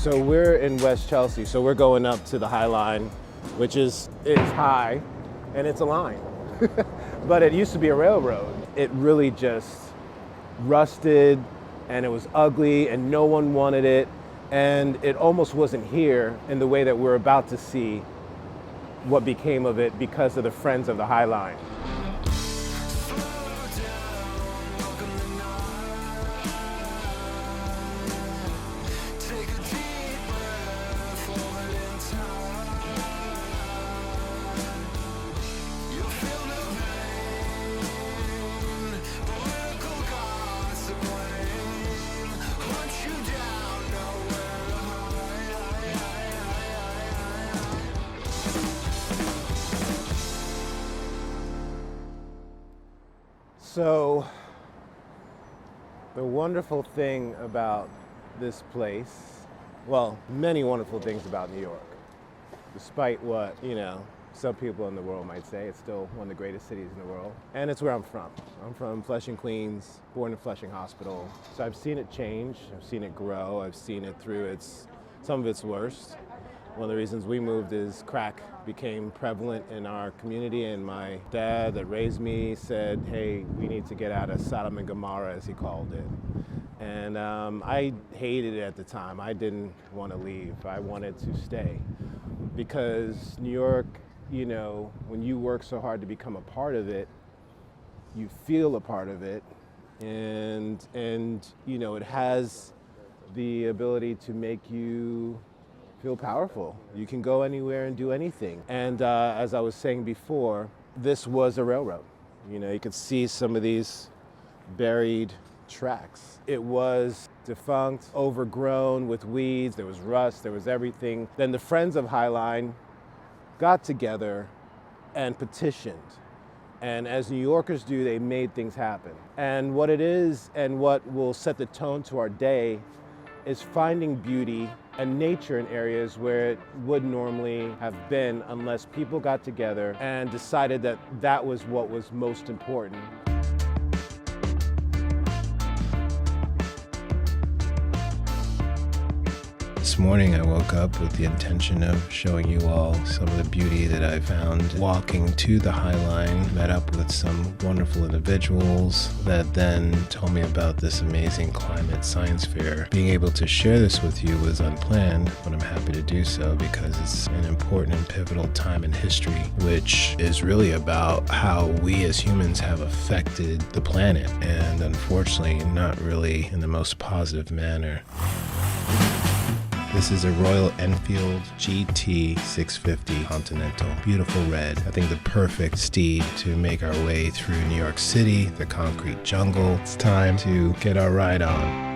So we're in West Chelsea, so we're going up to the High Line, which is high, and it's a line. But it used to be a railroad. It really just rusted, and it was ugly, and no one wanted it, and it almost wasn't here in the way that we're about to see what became of it because of the Friends of the High Line. So, the wonderful thing about this place, well, many wonderful things about New York, despite what, some people in the world might say, it's still one of the greatest cities in the world. And it's where I'm from. I'm from Flushing, Queens, born in Flushing Hospital. So I've seen it change, I've seen it grow, I've seen it through some of its worst. One of the reasons we moved is crack became prevalent in our community, and my dad that raised me said, hey, we need to get out of Sodom and Gomorrah, as he called it. And I hated it at the time. I didn't want to leave. I wanted to stay because New York, when you work so hard to become a part of it, you feel a part of it, and it has the ability to make you feel powerful. You can go anywhere and do anything. And as I was saying before, this was a railroad. You could see some of these buried tracks. It was defunct, overgrown with weeds, there was rust, there was everything. Then the Friends of High Line got together and petitioned. And as New Yorkers do, they made things happen. And what it is, and what will set the tone to our day, is finding beauty and nature in areas where it would normally have been unless people got together and decided that that was what was most important. This morning I woke up with the intention of showing you all some of the beauty that I found walking to the High Line. Met up with some wonderful individuals that then told me about this amazing climate science fair. Being able to share this with you was unplanned, but I'm happy to do so because it's an important and pivotal time in history, which is really about how we as humans have affected the planet, and unfortunately not really in the most positive manner. This is a Royal Enfield GT 650 Continental. Beautiful red. I think the perfect steed to make our way through New York City, the concrete jungle. It's time to get our ride on.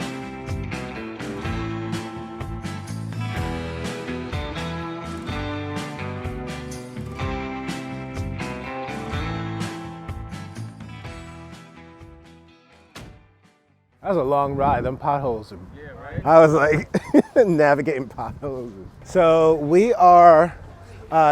That was a long ride. Them potholes are, I was like navigating potholes. So we are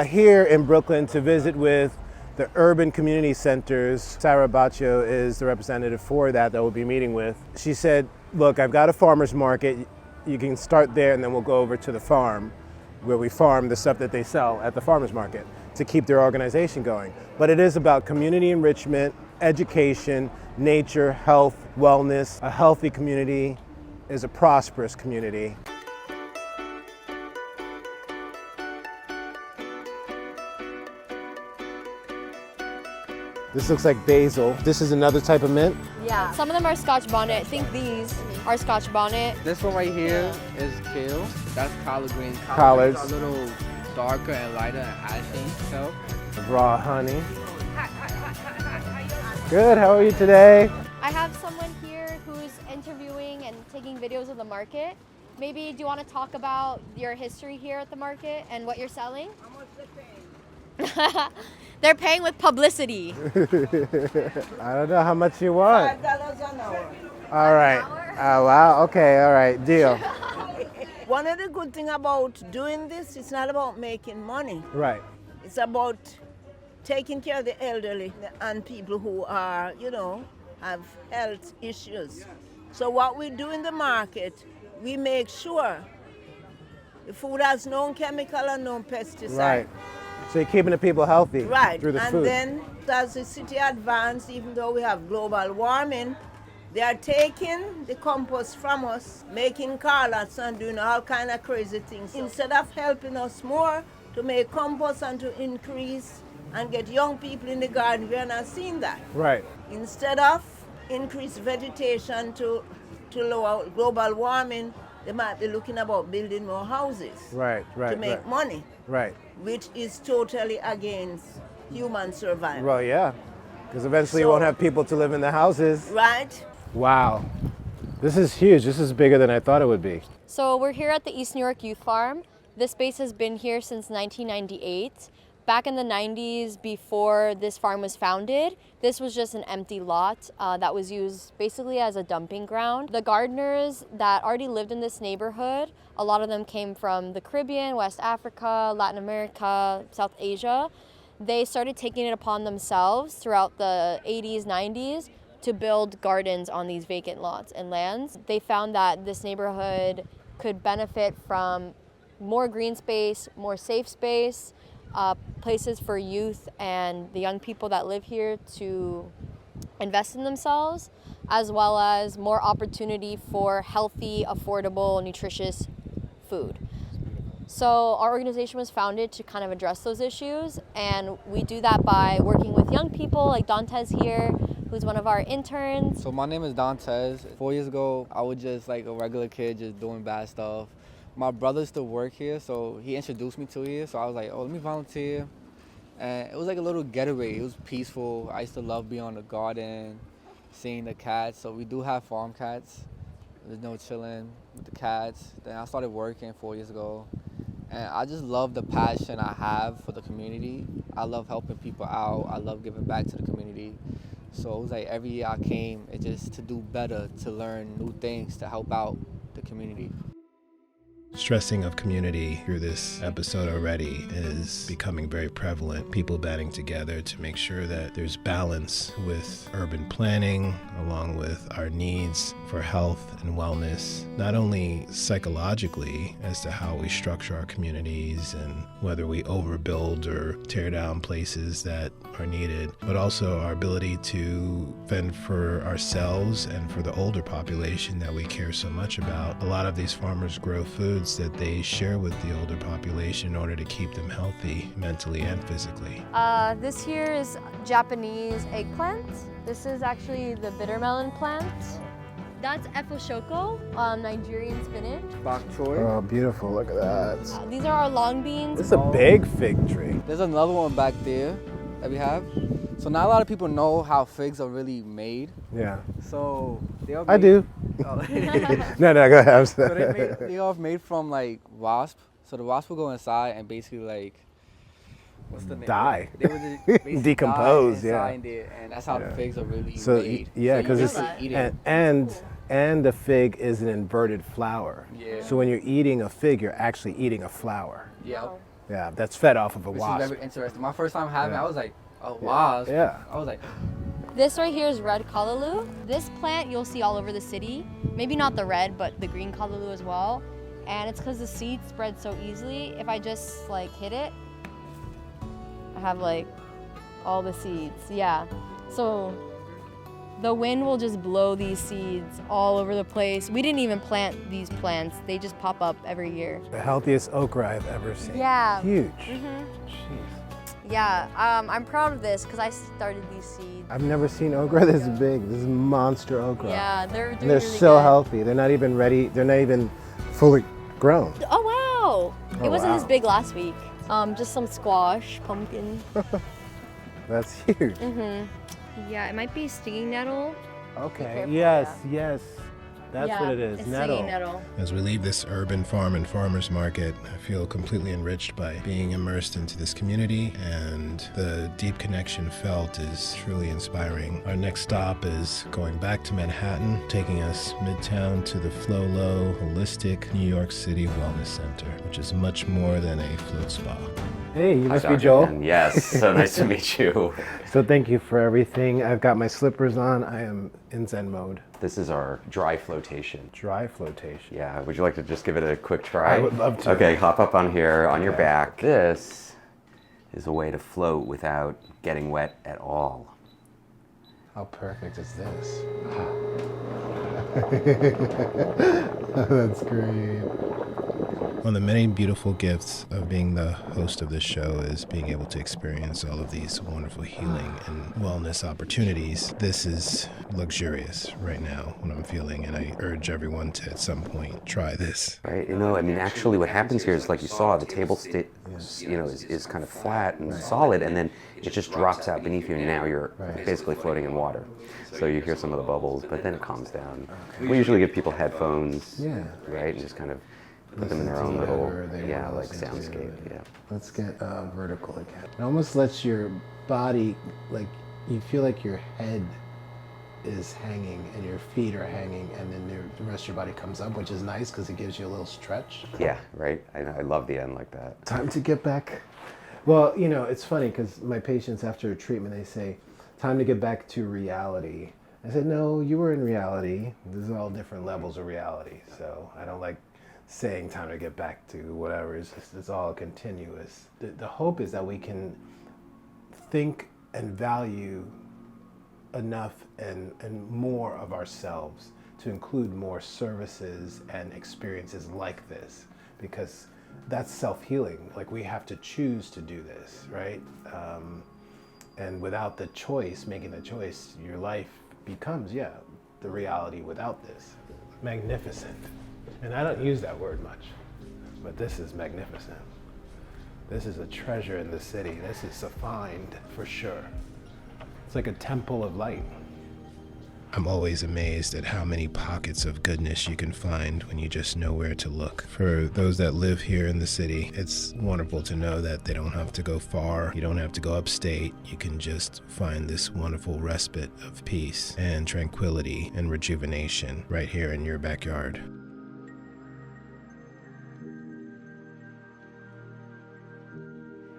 here in Brooklyn to visit with the Urban Community Centers. Sarah Baccio is the representative for that we'll be meeting with. She said, look, I've got a farmer's market. You can start there and then we'll go over to the farm where we farm the stuff that they sell at the farmer's market to keep their organization going. But it is about community enrichment, education, nature, health, wellness. A healthy community is a prosperous community. This looks like basil. This is another type of mint? Yeah. Some of them are Scotch bonnet. I think these are Scotch bonnet. This one right here is kale. That's collard greens. Collards. A little darker and lighter and ashy. So. Raw honey. Good, how are you today? I have someone here who's interviewing and taking videos of the market. Maybe do you want to talk about your history here at the market and what you're selling? How much they paying? They're paying with publicity. I don't know how much you want. $5 an hour. All right. Oh, wow. Okay. All right. Deal. One of the good things about doing this, it's not about making money. Right. It's about taking care of the elderly and people who are, have health issues. So what we do in the market, we make sure The food has no chemical and no pesticide. Right. So you're keeping the people healthy Right. through the and food. then as the city advances, even though we have global warming, they are taking the compost from us, making car lots and doing all kind of crazy things. Instead of helping us more to make compost and to increase and get young people in the garden, we are not seeing that. Right. Instead of increase vegetation to lower global warming, they might be looking about building more houses Right. to make Right. money, Right. which is totally against human survival. Well, yeah. Because eventually you So- won't have people to live in the houses. Right? Wow. This is huge. This is bigger than I thought it would be. So we're here at the East New York Youth Farm. This space has been here since 1998. Back in the 90s, before this farm was founded, this was just an empty lot that was used basically as a dumping ground. The gardeners that already lived in this neighborhood, a lot of them came from the Caribbean, West Africa, Latin America, South Asia. They started taking it upon themselves throughout the 80s, 90s to build gardens on these vacant lots and lands. They found that this neighborhood could benefit from more green space, more safe space, places for youth and the young people that live here to invest in themselves, as well as more opportunity for healthy, affordable, nutritious food. So our organization was founded to kind of address those issues, and we do that by working with young people like Dantes here, who's one of our interns. So my name is Dantes. 4 years ago, I was just like a regular kid just doing bad stuff. My brother used to work here, so he introduced me to here. So I was like, oh, let me volunteer. And it was like a little getaway. It was peaceful. I used to love being on the garden, seeing the cats. So we do have farm cats. There's no chilling with the cats. Then I started working 4 years ago. And I just love the passion I have for the community. I love helping people out. I love giving back to the community. So it was like every year I came, it just to do better, to learn new things, to help out the community. Stressing of community through this episode already is becoming very prevalent. People banding together to make sure that there's balance with urban planning, along with our needs for health and wellness, not only psychologically as to how we structure our communities and whether we overbuild or tear down places that are needed, but also our ability to fend for ourselves and for the older population that we care so much about. A lot of these farmers grow foods that they share with the older population in order to keep them healthy mentally and physically. This here is Japanese eggplant. This is actually the bitter melon plant. That's Efoshoko, Nigerian spinach. Bok choy. Oh, beautiful. Look at that. These are our long beans. This is a big fig tree. There's another one back there that we have. So not a lot of people know how figs are really made. Yeah. So they are I do. Oh. No, go ahead. I'm So sorry. they are made from like wasp. So the wasp will go inside and basically like, what's the name? Die. They would basically Decompose, die yeah. inside there, and that's how the figs are really So made. yeah, So because you it's just eat it. and the fig is an inverted flower. Yeah. So when you're eating a fig, you're actually eating a flower. Yeah. Yeah, that's fed off of a Which wasp. is very interesting. My first time having it, Yeah. I was like, a wasp. Yeah. I was like, This right here is red callaloo. This plant you'll see all over the city. Maybe not the red, but the green callaloo as well. And it's because the seeds spread so easily. If I just like hit it, I have like all the seeds. Yeah. So the wind will just blow these seeds all over the place. We didn't even plant these plants. They just pop up every year. The healthiest okra I've ever seen. Yeah. Huge. Mhm. Jeez. Yeah. I'm proud of this because I started these seeds. I've never seen okra this big. This is monster okra. Yeah, they're And they're really so good. healthy. They're not even ready. They're not even fully grown. Oh wow! Oh, It wasn't this wow. big last week. Just some squash, pumpkin. That's huge. Yeah, it might be stinging nettle. Okay. careful, Yes, yeah. yes. That's Yeah, what it is. It's Nettle. stinging nettle. As we leave this urban farm and farmers market, I feel completely enriched by being immersed into this community, and the deep connection felt is truly inspiring. Our next stop is going back to Manhattan, taking us midtown to the Flow Low Holistic New York City Wellness Center, which is much more than a float spa. Hey, you Hi, must be Dr. Joel. Ben. Yes, so nice to meet you. So thank you for everything. I've got my slippers on. I am in Zen mode. This is our dry flotation. Dry flotation. Yeah, would you like to just give it a quick try? I would love to. Okay, hop up on here, on your back. This is a way to float without getting wet at all. How perfect is this? That's great. One of the many beautiful gifts of being the host of this show is being able to experience all of these wonderful healing and wellness opportunities. This is luxurious right now, what I'm feeling, and I urge everyone to at some point try this. Right, you know, I mean, actually what happens here is, like you saw, the table is kind of flat and solid, and then it just drops out beneath you, and now you're basically floating in water. So you hear some of the bubbles, but then it calms down. We usually give people headphones, right, and just kind of put them in their own little, like soundscape, Let's get vertical again. It almost lets your body, like, you feel like your head is hanging and your feet are hanging, and then the rest of your body comes up, which is nice because it gives you a little stretch. Yeah, right? I love the end like that. Time to get back. Well, you know, it's funny because my patients after treatment, they say, time to get back to reality. I said, no, you were in reality. There's all different levels of reality. So I don't like saying time to get back to whatever. It's all continuous. The hope is that we can think and value enough and more of ourselves to include more services and experiences like this, because that's self-healing. Like, we have to choose to do this, right? And without the choice, making the choice, your life becomes, the reality without this. Magnificent. And I don't use that word much, but this is magnificent. This is a treasure in the city. This is a find for sure. It's like a temple of light. I'm always amazed at how many pockets of goodness you can find when you just know where to look. For those that live here in the city, it's wonderful to know that they don't have to go far. You don't have to go upstate. You can just find this wonderful respite of peace and tranquility and rejuvenation right here in your backyard.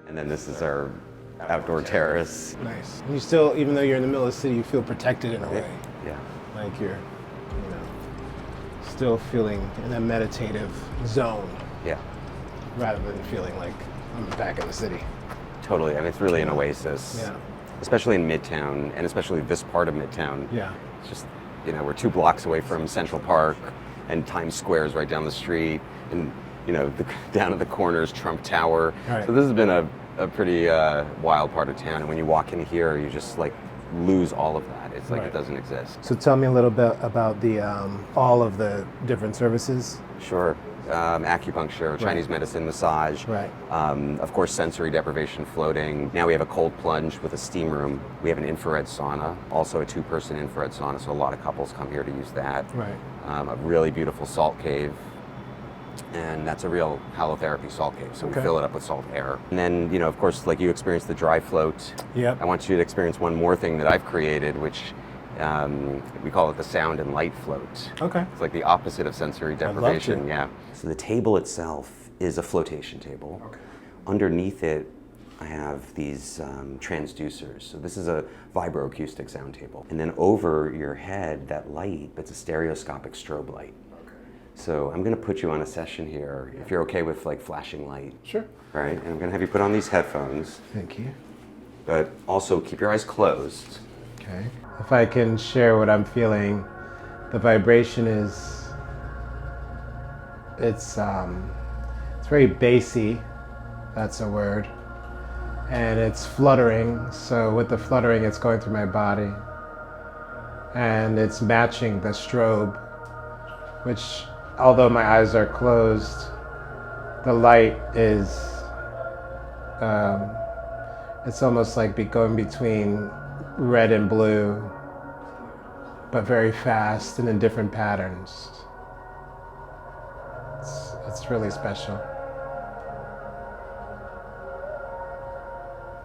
And then this is our outdoor terrace. Nice. You still, even though you're in the middle of the city, you feel protected in a way. Yeah. Like you're, still feeling in a meditative zone. Yeah. Rather than feeling like I'm back in the city. Totally. I mean, it's really an oasis. Yeah. Especially in Midtown, and especially this part of Midtown. Yeah. It's just, we're 2 blocks away from Central Park, and Times Square is right down the street, and, down at the corner is Trump Tower. Right. So this has been a pretty wild part of town, and when you walk in here, you just like lose all of that. It's like it doesn't exist. So tell me a little bit about the all of the different services. Sure. Acupuncture, Chinese medicine, massage. Right. Of course, sensory deprivation, floating. Now we have a cold plunge with a steam room. We have an infrared sauna, also a 2-person infrared sauna, so a lot of couples come here to use that. Right. A really beautiful salt cave. And that's a real halotherapy salt cave, so we fill it up with salt air. And then, of course, like you experienced the dry float. Yep. I want you to experience one more thing that I've created, which we call it the sound and light float. Okay. It's like the opposite of sensory deprivation. Yeah. So the table itself is a flotation table. Okay. Underneath it, I have these transducers. So this is a vibroacoustic sound table. And then over your head, that light, it's a stereoscopic strobe light. So I'm going to put you on a session here, if you're okay with like flashing light. Sure. Right? And I'm going to have you put on these headphones. Thank you. But also keep your eyes closed. Okay. If I can share what I'm feeling, the vibration is, it's very bassy, that's a word, and it's fluttering. So with the fluttering, it's going through my body, and it's matching the strobe, which, although my eyes are closed, the light is, it's almost like going between red and blue, but very fast and in different patterns. It's really special.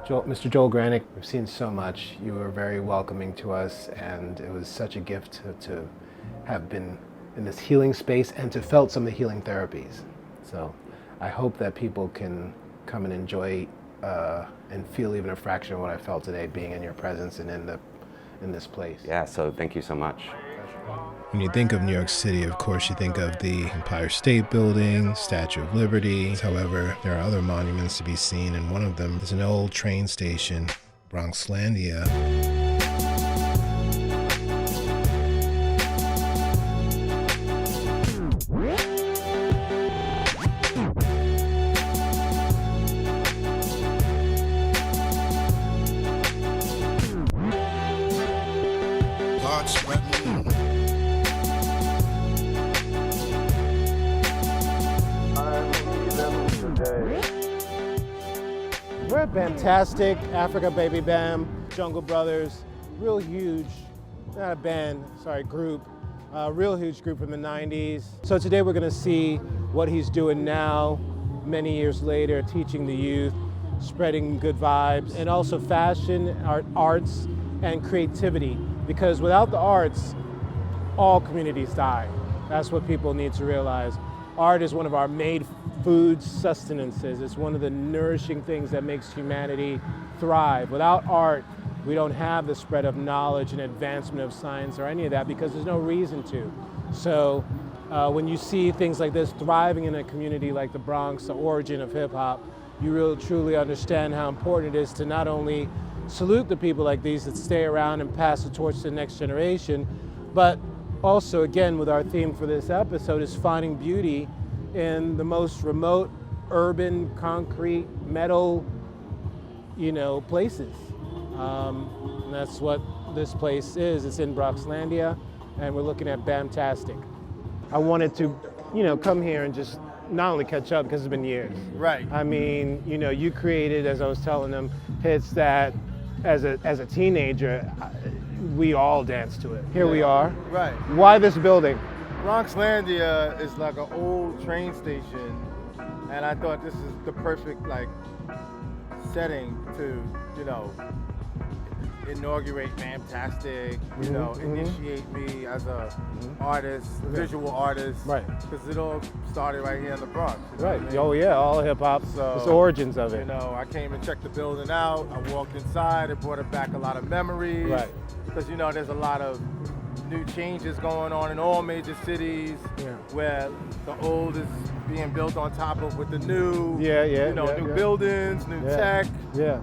Mr. Joel Granick, we've seen so much. You were very welcoming to us, and it was such a gift to have been in this healing space and to felt some of the healing therapies. So I hope that people can come and enjoy and feel even a fraction of what I felt today being in your presence and in this place. Yeah, so thank you so much. Pleasure. When you think of New York City, of course, you think of the Empire State Building, Statue of Liberty. However, there are other monuments to be seen, and one of them is an old train station, Bronxlandia. We're at Fantastic, Afrika Baby Bam, Jungle Brothers, real huge, not a band, sorry, group, real huge group from the 90s. So today we're gonna see what he's doing now, many years later, teaching the youth, spreading good vibes, and also fashion, arts, and creativity. Because without the arts, all communities die. That's what people need to realize. Art is one of our main food sustenances. It's one of the nourishing things that makes humanity thrive. Without art, we don't have the spread of knowledge and advancement of science or any of that because there's no reason to. So when you see things like this thriving in a community like the Bronx, the origin of hip hop, you really truly understand how important it is to not only salute the people like these that stay around and pass the torch to the next generation, but also, again, with our theme for this episode is finding beauty in the most remote, urban, concrete, metal, places. And that's what this place is. It's in Bronxlandia, and we're looking at Bamtastic. I wanted to, come here and just not only catch up because it's been years. Right. I mean, you created, as I was telling them, hits that as a teenager, we all danced to it. Here we are. Right. Why this building? Bronxlandia is like an old train station, and I thought this is the perfect setting to, inaugurate Fantastic, initiate me as a artist, visual artist. Right. Because it all started right here in the Bronx. Right. Oh yeah, all hip hop. So, it's the origins of it. I came and checked the building out. I walked inside. It brought back a lot of memories. Right. Because there's a lot of new changes going on in all major cities, where the old is being built on top of with the new. New buildings, new tech. Yeah.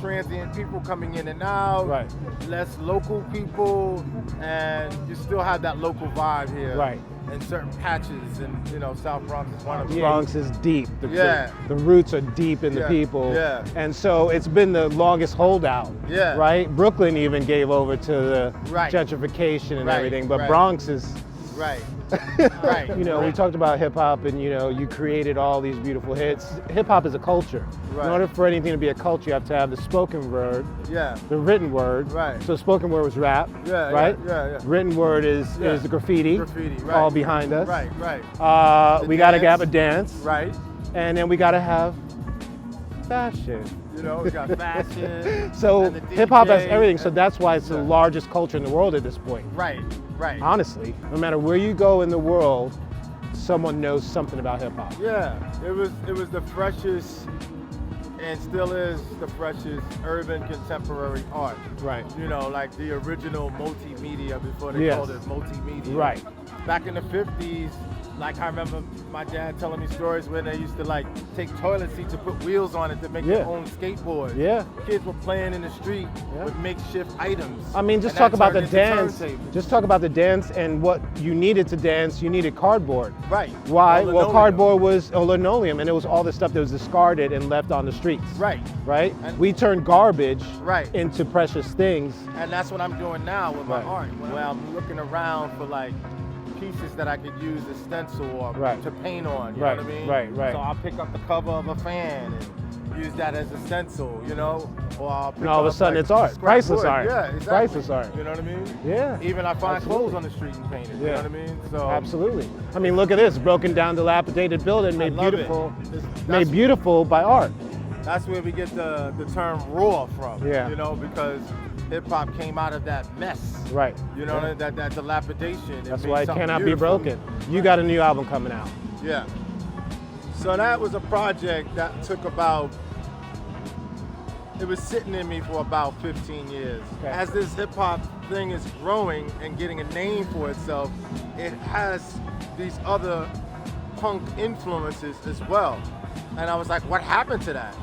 Transient people coming in and out. Right. Less local people, and you still have that local vibe here. Right. In certain patches, and South Bronx is one of them. Bronx is deep. Yeah. The roots are deep in the people. Yeah. And so it's been the longest holdout. Yeah. Right? Brooklyn even gave over to the Right. gentrification and Right. everything, but Right. Bronx is Right. Right. we talked about hip hop and you created all these beautiful hits. Hip hop is a culture. Right. In order for anything to be a culture, you have to have the spoken word, Yeah. the written word. Right. So spoken word was rap, Yeah, right? yeah. Written word is the graffiti, Graffiti, right. all behind us. Right. The We gotta dance. have a dance, Right. and then we gotta have fashion. We got fashion. So and the hip hop has DJ, everything. So and- that's why it's the largest culture in the world at this point. Right. Honestly, no matter where you go in the world, someone knows something about hip hop. Yeah. It was the freshest, and still is the freshest urban contemporary art. Right. Like the original multimedia before they Yes. called it multimedia. Right. Back in the 50s, I remember my dad telling me stories where they used to take toilet seats and put wheels on it to make their own skateboard. Yeah. Kids were playing in the street with makeshift items. I mean, just And talk that about the turned into dance. turntables. Just talk about the dance and what you needed to dance. You needed cardboard. Right. Why? Or Well, linoleum. cardboard was linoleum, and it was all the stuff that was discarded and left on the streets. Right. Right. And- We turned garbage Right. into precious things. And that's what I'm doing now with my Right. art. Where I'm looking around for pieces that I could use as stencil or Right. to paint on. You Right, know what I mean? right. So I'll pick up the cover of a fan and use that as a stencil, Or I'll pick And all of a up, sudden it's art. scrap Priceless wood. art. Yeah, exactly. Priceless art. You know what I mean? Yeah. Even I find Absolutely. clothes on the street and paint it. You know what I mean? So Absolutely. I mean, look at this broken down, dilapidated building made love it. beautiful, That's- made beautiful by art. That's where we get the term raw from. Yeah. Because hip hop came out of that mess. Right. That dilapidation. That's made why it something cannot beautiful. be broken. You got a new album coming out. Yeah. So that was a project that took about it was sitting in me for about 15 years. Okay. As this hip hop thing is growing and getting a name for itself, it has these other punk influences as well. And I was like, what happened to that?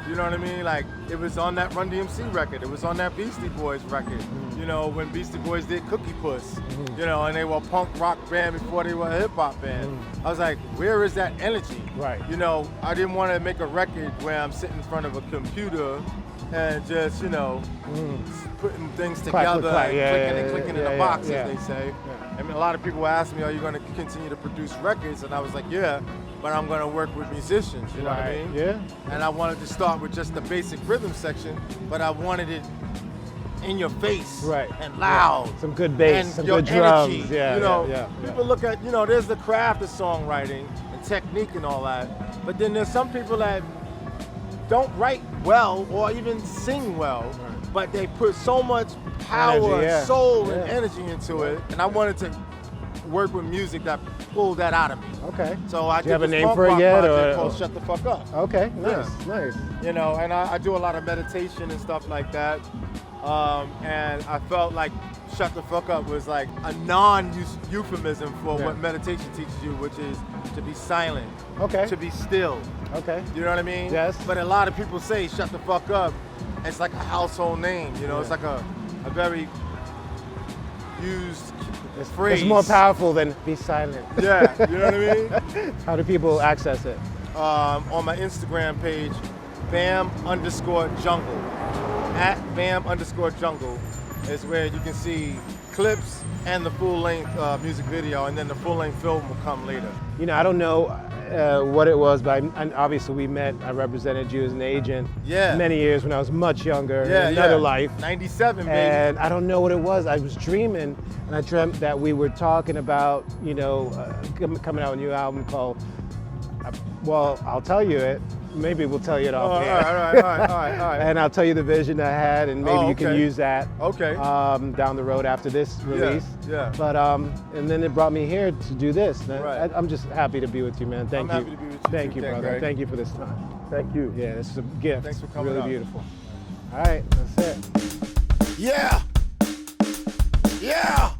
You know what I mean? Like, it was on that Run DMC record. It was on that Beastie Boys record. You know, when Beastie Boys did Cookie Puss, you know, and they were a punk rock band before they were a hip hop band. I was like, where is that energy? Right. You know, I didn't want to make a record where I'm sitting in front of a computer and just, you know, putting things together and clicking in a box, as they say. Yeah. I mean, a lot of people ask me, are you going to continue to produce records? And I was like, yeah, but I'm going to work with musicians, you know what I mean? Yeah. And I wanted to start with just the basic rhythm section, but I wanted it in your face and loud. Yeah. Some good bass, and some your good drums. energy. Yeah, you know, yeah. people look at, you know, there's the craft of songwriting and technique and all that, but then there's some people that don't write well or even sing well, but they put so much power Energy, and soul and energy into it, and I wanted to work with music that pulled that out of me. Okay. So I Do you have a this name punk for it rock yet, project or- called Shut the Fuck Up. Okay, nice, Yeah. nice. You know, and I do a lot of meditation and stuff like that. And I felt like Shut the Fuck Up was like a non-euphemism for what meditation teaches you, which is to be silent, Okay. to be still. Okay. You know what I mean? Yes. But a lot of people say Shut the Fuck Up. It's like a household name, you know, it's like a very used phrase. It's more powerful than be silent. Yeah, you know what I mean? How do people access it? On my Instagram page, Bam_jungle. At Bam_jungle is where you can see clips and the full-length music video, and then the full-length film will come later. You know, I don't know what it was, but obviously we met. I represented you as an agent many years when I was much younger, in another life. 97, baby. And I don't know what it was. I was dreaming, and I dreamt that we were talking about, you know, coming out a new album called, well, I'll tell you it. Maybe we'll tell you it off air. All right. And I'll tell you the vision I had, and maybe you can use that down the road after this release. Yeah. But and then it brought me here to do this. And Right. I'm just happy to be with you, man. Thank you. I'm happy to be with you Thank too, you, brother. Greg. Thank you for this time. Thank you. Yeah, this is a gift. Thanks for coming Really out. beautiful. All right, that's it. Yeah. Yeah.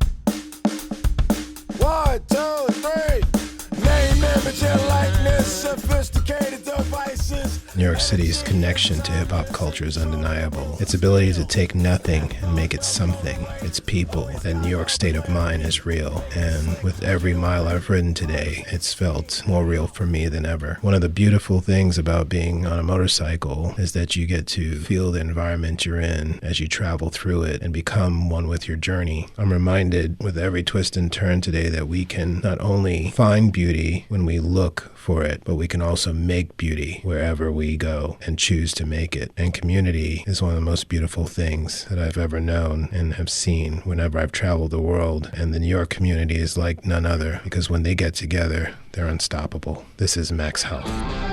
1, 2, 3. Name, image, and likeness. Sophisticated devices. New York City's connection to hip-hop culture is undeniable. Its ability to take nothing and make it something. Its people. That New York state of mind is real. And with every mile I've ridden today, it's felt more real for me than ever. One of the beautiful things about being on a motorcycle is that you get to feel the environment you're in as you travel through it and become one with your journey. I'm reminded with every twist and turn today that we can not only find beauty when we look for it, but we can also make beauty wherever we go and choose to make it. And community is one of the most beautiful things that I've ever known and have seen whenever I've traveled the world. And the New York community is like none other, because when they get together, they're unstoppable. This is Max Health.